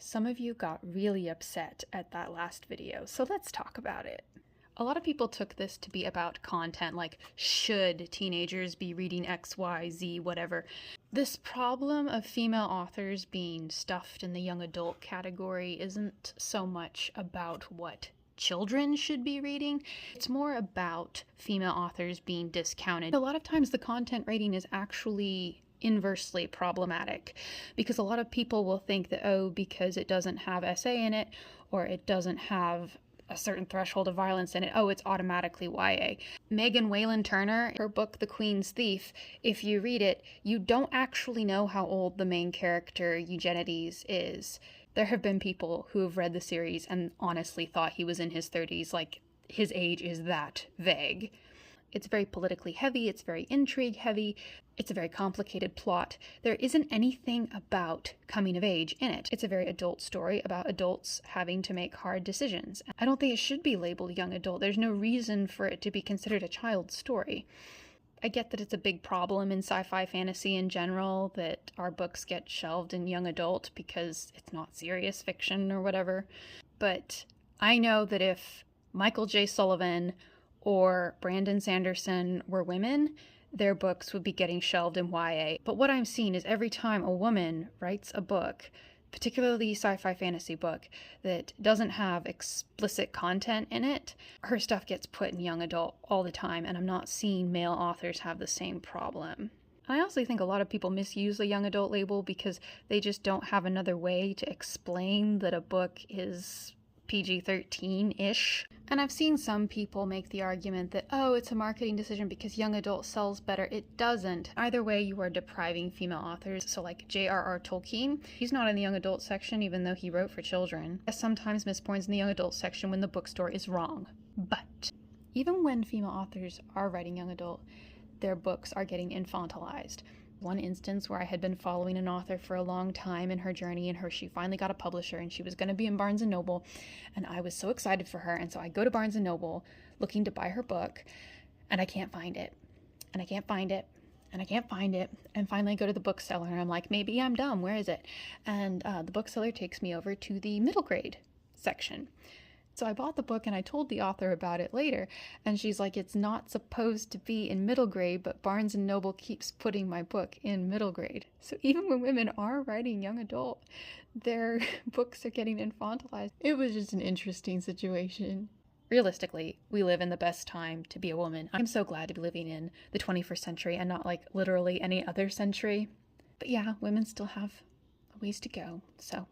Some of you got really upset at that last video, so let's talk about it. A lot of people took this to be about content, like should teenagers be reading X, Y, Z, whatever. This problem of female authors being stuffed in the young adult category isn't so much about what children should be reading. It's more about female authors being discounted. A lot of times the content rating is actually inversely problematic because a lot of people will think that, oh, because it doesn't have SA in it or it doesn't have a certain threshold of violence in it, oh, it's automatically YA. Megan Whalen Turner, her book The Queen's Thief, if you read it, you don't actually know how old the main character Eugenides is. There have been people who have read the series and honestly thought he was in his 30s, like his age is that vague. It's very politically heavy, it's very intrigue heavy, it's a very complicated plot. There isn't anything about coming of age in it. It's a very adult story about adults having to make hard decisions. I don't think it should be labeled young adult. There's no reason for it to be considered a child's story. I get that it's a big problem in sci-fi fantasy in general, that our books get shelved in young adult because it's not serious fiction or whatever. But I know that if Michael J. Sullivan or Brandon Sanderson were women, their books would be getting shelved in YA. But what I'm seeing is every time a woman writes a book, particularly sci-fi fantasy book, that doesn't have explicit content in it, her stuff gets put in young adult all the time, and I'm not seeing male authors have the same problem. I also think a lot of people misuse the young adult label because they just don't have another way to explain that a book is PG-13-ish. And I've seen some people make the argument that, oh, it's a marketing decision because young adult sells better. It doesn't. Either way, you are depriving female authors. So like J.R.R. Tolkien, he's not in the young adult section even though he wrote for children. Sometimes Miss Bourne's in the young adult section when the bookstore is wrong. But even when female authors are writing young adult, their books are getting infantilized. One instance where I had been following an author for a long time in her journey, and she finally got a publisher and she was going to be in Barnes & Noble, and I was so excited for her, and so I go to Barnes & Noble looking to buy her book, and I can't find it, and I can't find it, and I can't find it, and finally I go to the bookseller and I'm like, maybe I'm dumb, where is it? And the bookseller takes me over to the middle grade section. So I bought the book and I told the author about it later, and she's like, it's not supposed to be in middle grade, but Barnes & Noble keeps putting my book in middle grade. So even when women are writing young adult, their books are getting infantilized. It was just an interesting situation. Realistically, we live in the best time to be a woman. I'm so glad to be living in the 21st century and not like literally any other century. But yeah, women still have a ways to go, so